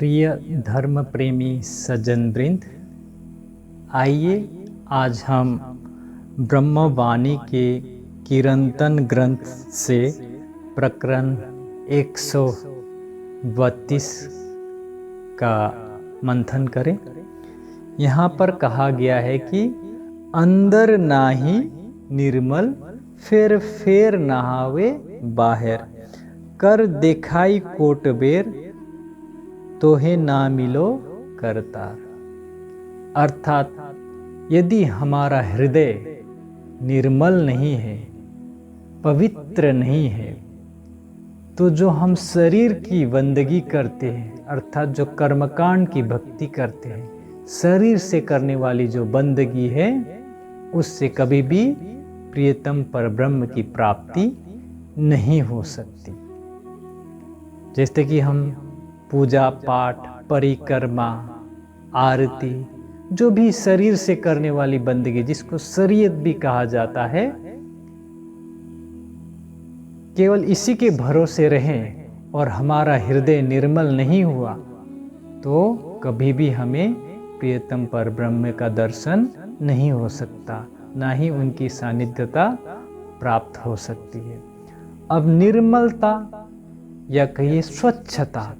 प्रिय धर्म प्रेमी सज्जन वृंद, आइए आज हम ब्रह्मवाणी के कीर्तन ग्रंथ से प्रकरण 132 का मंथन करें। यहाँ पर कहा गया है कि अंदर नाही निर्मल फेर फेर नहावे बाहर, कर देखाई कोट बेर तोहे ना मिलो करतार। अर्थात यदि हमारा हृदय निर्मल नहीं है, पवित्र नहीं है, तो जो हम शरीर की बंदगी करते हैं, अर्थात जो कर्मकांड की भक्ति करते हैं, शरीर से करने वाली जो बंदगी है, उससे कभी भी प्रियतम परब्रह्म की प्राप्ति नहीं हो सकती। जैसे कि हम पूजा पाठ, परिक्रमा, आरती, जो भी शरीर से करने वाली बंदगी, जिसको शरीयत भी कहा जाता है, केवल इसी के भरोसे रहें और हमारा हृदय निर्मल नहीं हुआ तो कभी भी हमें प्रियतम परब्रह्म का दर्शन नहीं हो सकता, ना ही उनकी सानिध्यता प्राप्त हो सकती है। अब निर्मलता या कहिए स्वच्छता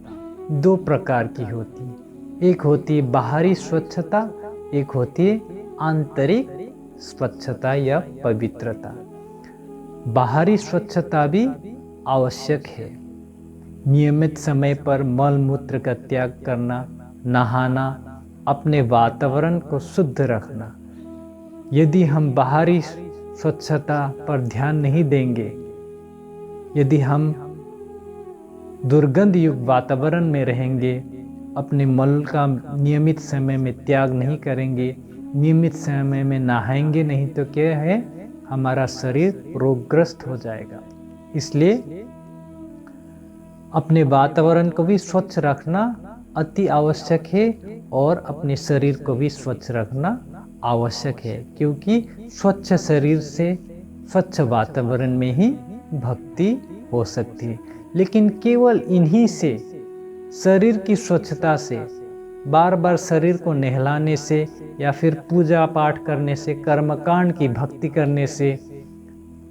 दो प्रकार की होती है। एक होती है बाहरी स्वच्छता, एक होती है आंतरिक स्वच्छता या पवित्रता। बाहरी स्वच्छता भी आवश्यक है। नियमित समय पर मल मूत्र का त्याग करना, नहाना, अपने वातावरण को शुद्ध रखना। यदि हम बाहरी स्वच्छता पर ध्यान नहीं देंगे, यदि हम दुर्गंध युक्त वातावरण में रहेंगे, अपने मल का नियमित समय में त्याग नहीं करेंगे, नियमित समय में नहाएंगे नहीं, तो क्या है, हमारा शरीर रोगग्रस्त हो जाएगा। इसलिए अपने वातावरण को भी स्वच्छ रखना अति आवश्यक है और अपने शरीर को भी स्वच्छ रखना आवश्यक है, क्योंकि स्वच्छ शरीर से स्वच्छ वातावरण में ही भक्ति हो सकती है। लेकिन केवल इन्हीं से, शरीर की स्वच्छता से, बार बार शरीर को नहलाने से या फिर पूजा पाठ करने से, कर्मकांड की भक्ति करने से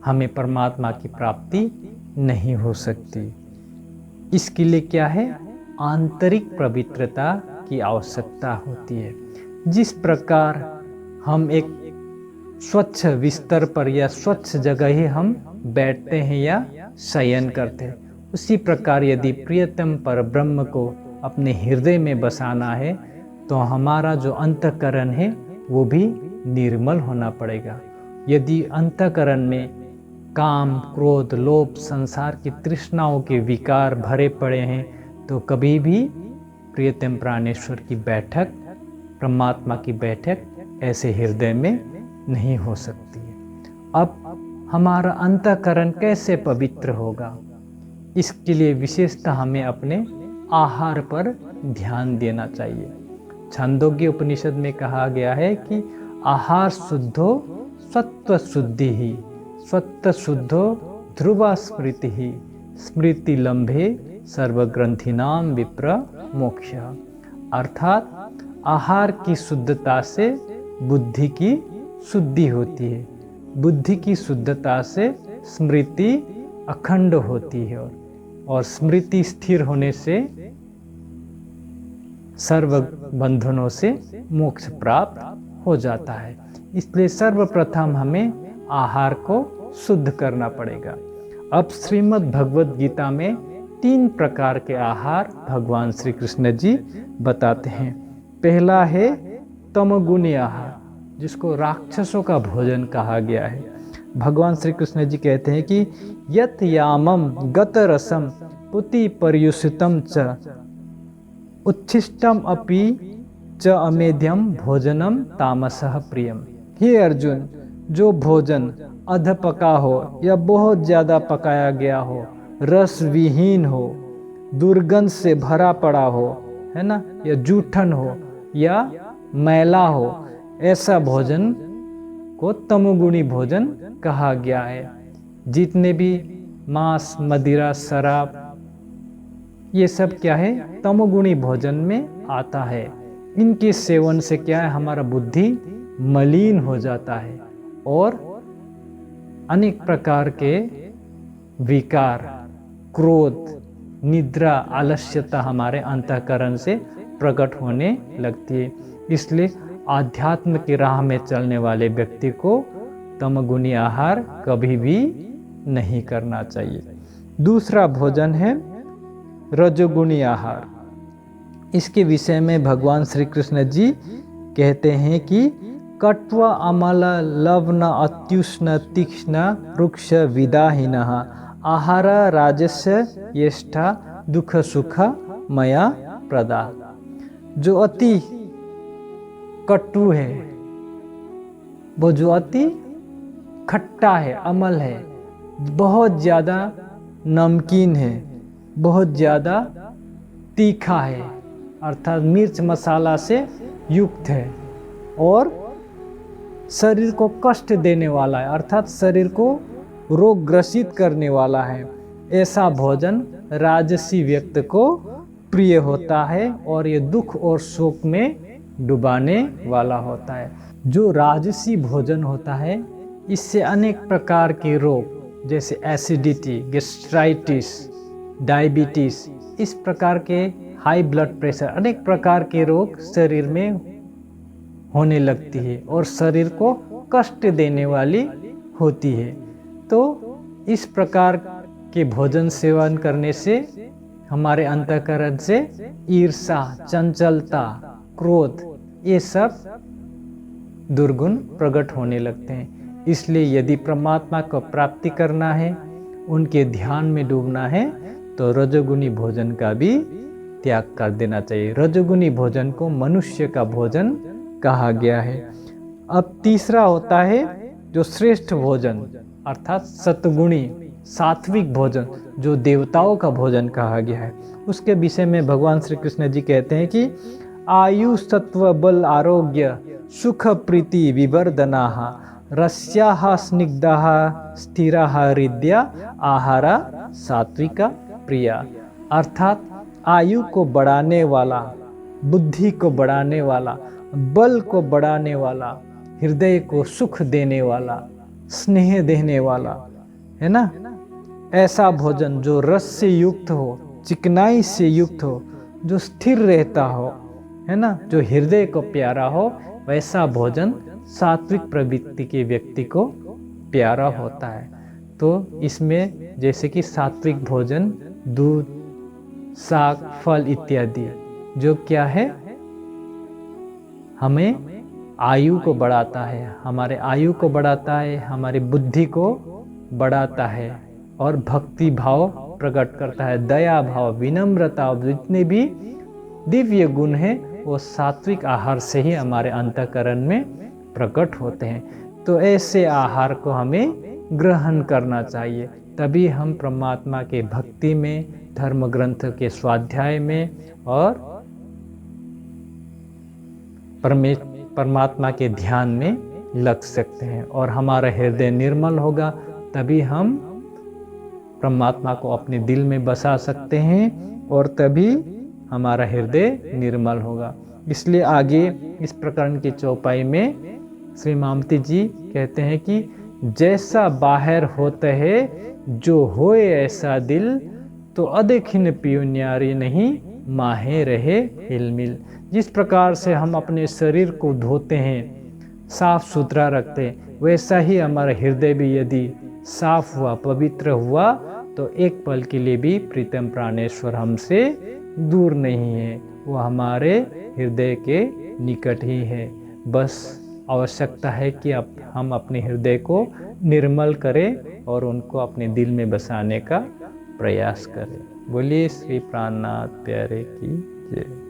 हमें परमात्मा की प्राप्ति नहीं हो सकती। इसके लिए क्या है, आंतरिक पवित्रता की आवश्यकता होती है। जिस प्रकार हम एक स्वच्छ बिस्तर पर या स्वच्छ जगह ही हम बैठते हैं या शयन करते हैं, उसी प्रकार यदि प्रियतम परब्रह्म को अपने हृदय में बसाना है तो हमारा जो अंतःकरण है वो भी निर्मल होना पड़ेगा। यदि अंतःकरण में काम, क्रोध, लोभ, संसार की तृष्णाओं के विकार भरे पड़े हैं तो कभी भी प्रियतम प्राणेश्वर की बैठक, परमात्मा की बैठक ऐसे हृदय में नहीं हो सकती है। अब हमारा अंतःकरण कैसे पवित्र होगा, इसके लिए विशेषतः हमें अपने आहार पर ध्यान देना चाहिए। छांदोग्य उपनिषद में कहा गया है कि आहार शुद्धो सत्व शुद्धि ही, सत्व शुद्धो ध्रुवा स्मृति ही, स्मृति लंभे सर्वग्रंथिनाम विप्र मोक्ष। अर्थात आहार की शुद्धता से बुद्धि की शुद्धि होती है, बुद्धि की शुद्धता से स्मृति अखंड होती है और स्मृति स्थिर होने से सर्व बंधनों से मोक्ष प्राप्त हो जाता है। इसलिए सर्वप्रथम हमें आहार को शुद्ध करना पड़ेगा। अब श्रीमद् भगवद गीता में 3 प्रकार के आहार भगवान श्री कृष्ण जी बताते हैं। पहला है तमोगुणी आहार, जिसको राक्षसों का भोजन कहा गया है। भगवान श्री कृष्ण जी कहते हैं कि यत यामम गत रसम पुति पर्युषितम च उच्छिष्टम अपि च अमेध्यम भोजनम तामसः प्रियम। हे अर्जुन, जो भोजन अध पका हो या बहुत ज़्यादा पकाया गया हो, रस विहीन हो, दुर्गंध से भरा पड़ा हो, है ना, या जूठन हो या मैला हो, ऐसा भोजन को तमोगुणी भोजन कहा गया है। जितने भी मांस, मदिरा, शराब ये सब क्या है, तमोगुणी भोजन में आता है। इनके सेवन से क्या है, हमारा बुद्धि मलिन हो जाता है और अनेक प्रकार के विकार, क्रोध, निद्रा, आलस्यता हमारे अंतःकरण से प्रकट होने लगती है। इसलिए आध्यात्म की राह में चलने वाले व्यक्ति को तमोगुणी आहार कभी भी नहीं करना चाहिए। दूसरा भोजन है रजोगुणी आहार। इसके विषय में भगवान श्री कृष्ण जी कहते हैं कि कट्वा अमल लवण अत्युष्ण तीक्ष्ण वृक्ष विदाहीन आहार राजस्य येष्ठा दुख सुख मया प्रदा। जो अति कटु है, वो जो अति खट्टा है, अमल है, बहुत ज़्यादा नमकीन है, बहुत ज़्यादा तीखा है, अर्थात मिर्च मसाला से युक्त है और शरीर को कष्ट देने वाला है, अर्थात शरीर को रोग ग्रसित करने वाला है। ऐसा भोजन राजसी व्यक्ति को प्रिय होता है और ये दुख और शोक में डुबाने वाला होता है। जो राजसी भोजन होता है, इससे अनेक प्रकार के रोग जैसे एसिडिटी, गैस्ट्राइटिस, डायबिटीज, इस प्रकार के हाई ब्लड प्रेशर, अनेक प्रकार के रोग शरीर में होने लगती है और शरीर को कष्ट देने वाली होती है। तो इस प्रकार के भोजन सेवन करने से हमारे अंतःकरण से ईर्ष्या, चंचलता, क्रोध, ये सब दुर्गुण प्रकट होने लगते हैं। इसलिए यदि परमात्मा को प्राप्ति करना है, उनके ध्यान में डूबना है, तो रजोगुणी भोजन का भी त्याग कर देना चाहिए। रजोगुणी भोजन को मनुष्य का भोजन कहा गया है। अब तीसरा होता है जो श्रेष्ठ भोजन, अर्थात सतगुणी सात्विक भोजन, जो देवताओं का भोजन कहा गया है। उसके विषय में भगवान श्री कृष्ण जी कहते हैं कि आयु सत्व बल आरोग्य सुख प्रीति विवर्धना रस्या स्निग्धा स्थिरा हृदया आहारा सात्विका प्रिया। अर्थात आयु को बढ़ाने वाला, बुद्धि को बढ़ाने वाला, बल को बढ़ाने वाला, हृदय को सुख देने वाला, स्नेह देने वाला, है ना, ऐसा भोजन जो रस से युक्त हो, चिकनाई से युक्त हो, जो स्थिर रहता हो, है ना, जो हृदय को प्यारा हो, वैसा भोजन सात्विक प्रवृत्ति के व्यक्ति को प्यारा होता है। तो इसमें जैसे कि सात्विक भोजन दूध, साग, फल इत्यादि, जो क्या है, हमें आयु को बढ़ाता है, हमारे आयु को बढ़ाता है, हमारी बुद्धि को बढ़ाता है और भक्ति भाव प्रकट करता है। दया भाव, विनम्रता, जितने भी दिव्य गुण हैं वो सात्विक आहार से ही हमारे अंतःकरण में प्रकट होते हैं। तो ऐसे आहार को हमें ग्रहण करना चाहिए, तभी हम परमात्मा के भक्ति में, धर्म ग्रंथ के स्वाध्याय में और परमात्मा के ध्यान में लग सकते हैं और हमारा हृदय निर्मल होगा, तभी हम परमात्मा को अपने दिल में बसा सकते हैं और तभी हमारा हृदय निर्मल होगा। इसलिए आगे इस प्रकरण की चौपाई में श्री मामती जी कहते हैं कि जैसा बाहर होता है जो होए ऐसा दिल, तो अदेखिन पियो न्यारी नहीं माहे रहे हिलमिल। जिस प्रकार से हम अपने शरीर को धोते हैं, साफ सुथरा रखते हैं, वैसा ही हमारा हृदय भी यदि साफ हुआ, पवित्र हुआ, तो एक पल के लिए भी प्रीतम प्राणेश्वर हमसे दूर नहीं है, वो हमारे हृदय के निकट ही है। बस आवश्यकता है कि हम अपने हृदय को निर्मल करें और उनको अपने दिल में बसाने का प्रयास करें। बोलिए श्री प्राणनाथ प्यारे की जय।